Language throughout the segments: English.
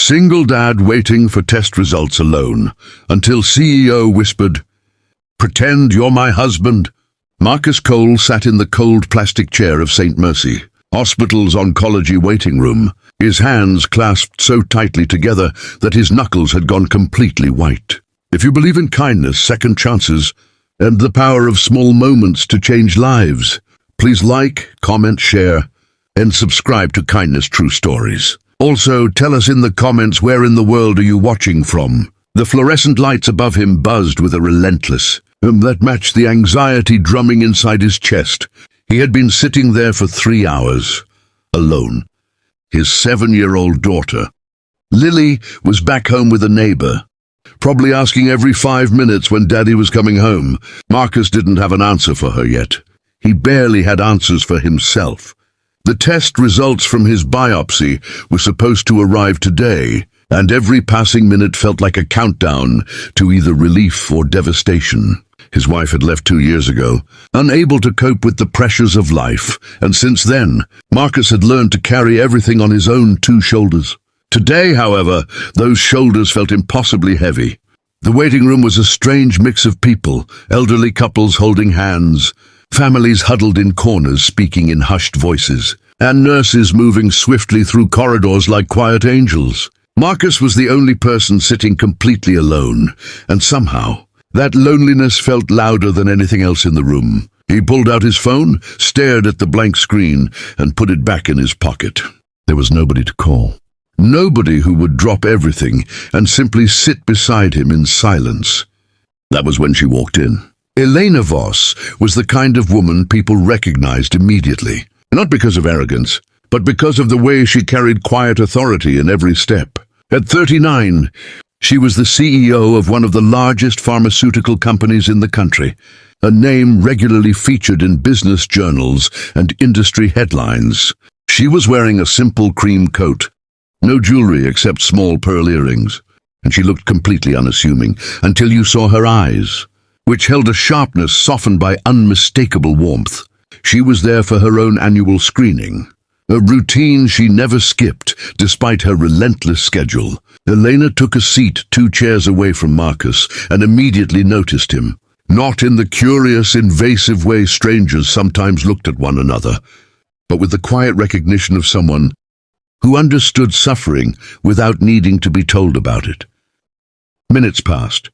Single dad waiting for test results alone, until CEO whispered, "Pretend you're my husband." Marcus Cole sat in the cold plastic chair of St. Mercy, hospital's oncology waiting room, his hands clasped so tightly together that his knuckles had gone completely white. If you believe in kindness, second chances, and the power of small moments to change lives, please like, comment, share, and subscribe to Kindness True Stories. Also, tell us in the comments where in the world are you watching from. The fluorescent lights above him buzzed with a relentless that matched the anxiety drumming inside his chest. He had been sitting there for 3 hours, alone. His 7-year-old daughter, Lily, was back home with a neighbor, probably asking every 5 minutes when Daddy was coming home. Marcus didn't have an answer for her yet. He barely had answers for himself. The test results from his biopsy were supposed to arrive today, and every passing minute felt like a countdown to either relief or devastation. His wife had left 2 years ago, unable to cope with the pressures of life, and since then, Marcus had learned to carry everything on his own 2 shoulders. Today, however, those shoulders felt impossibly heavy. The waiting room was a strange mix of people, elderly couples holding hands, families huddled in corners speaking in hushed voices, and nurses moving swiftly through corridors like quiet angels. Marcus was the only person sitting completely alone, and somehow, that loneliness felt louder than anything else in the room. He pulled out his phone, stared at the blank screen, and put it back in his pocket. There was nobody to call. Nobody who would drop everything and simply sit beside him in silence. That was when she walked in. Elena Voss was the kind of woman people recognized immediately, not because of arrogance, but because of the way she carried quiet authority in every step. At 39, she was the CEO of one of the largest pharmaceutical companies in the country, a name regularly featured in business journals and industry headlines. She was wearing a simple cream coat, no jewelry except small pearl earrings, and she looked completely unassuming until you saw her eyes, which held a sharpness softened by unmistakable warmth. She was there for her own annual screening, a routine she never skipped despite her relentless schedule. Elena took a seat 2 chairs away from Marcus and immediately noticed him, not in the curious, invasive way strangers sometimes looked at one another, but with the quiet recognition of someone who understood suffering without needing to be told about it. Minutes passed.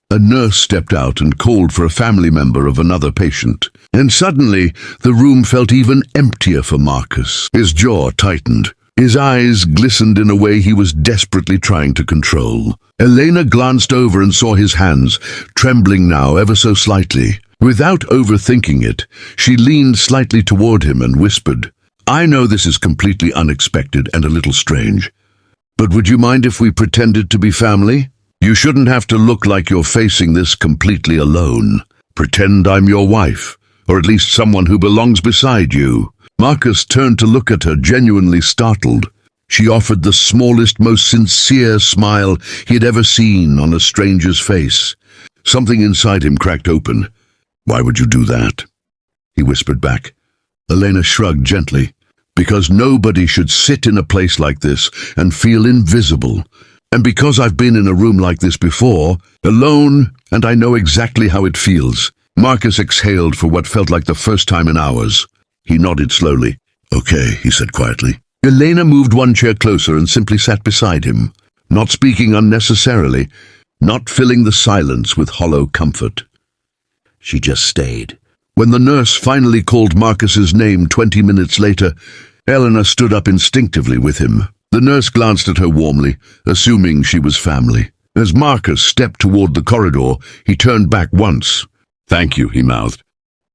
A nurse stepped out and called for a family member of another patient, and suddenly the room felt even emptier for Marcus. His jaw tightened. His eyes glistened in a way he was desperately trying to control. Elena glanced over and saw his hands, trembling now ever so slightly. Without overthinking it, she leaned slightly toward him and whispered, "I know this is completely unexpected and a little strange, but would you mind if we pretended to be family? You shouldn't have to look like you're facing this completely alone. Pretend I'm your wife, or at least someone who belongs beside you." Marcus turned to look at her, genuinely startled. She offered the smallest, most sincere smile he had ever seen on a stranger's face. Something inside him cracked open. "Why would you do that?" he whispered back. Elena shrugged gently. "Because nobody should sit in a place like this and feel invisible. And because I've been in a room like this before, alone, and I know exactly how it feels." Marcus exhaled for what felt like the first time in hours. He nodded slowly. "Okay," he said quietly. Elena moved 1 chair closer and simply sat beside him, not speaking unnecessarily, not filling the silence with hollow comfort. She just stayed. When the nurse finally called Marcus's name 20 minutes later, Elena stood up instinctively with him. The nurse glanced at her warmly, assuming she was family. As Marcus stepped toward the corridor, he turned back once. "Thank you," he mouthed.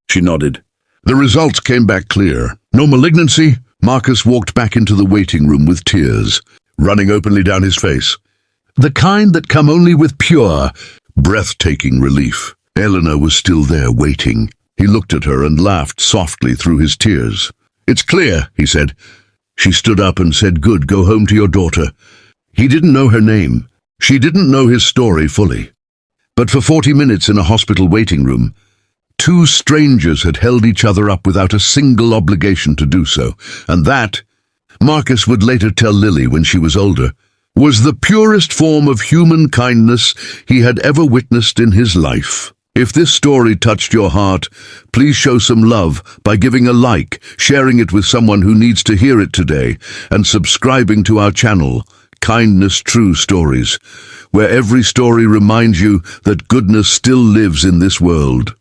She nodded. The results came back clear. No malignancy. Marcus walked back into the waiting room with tears running openly down his face. The kind that come only with pure, breathtaking relief. Elena was still there, waiting. He looked at her and laughed softly through his tears. "It's clear," he said. She stood up and said, "Good, go home to your daughter." He didn't know her name. She didn't know his story fully. But for 40 minutes in a hospital waiting room, 2 strangers had held each other up without a single obligation to do so. And that, Marcus would later tell Lily when she was older, was the purest form of human kindness he had ever witnessed in his life. If this story touched your heart, please show some love by giving a like, sharing it with someone who needs to hear it today, and subscribing to our channel, Kindness True Stories, where every story reminds you that goodness still lives in this world.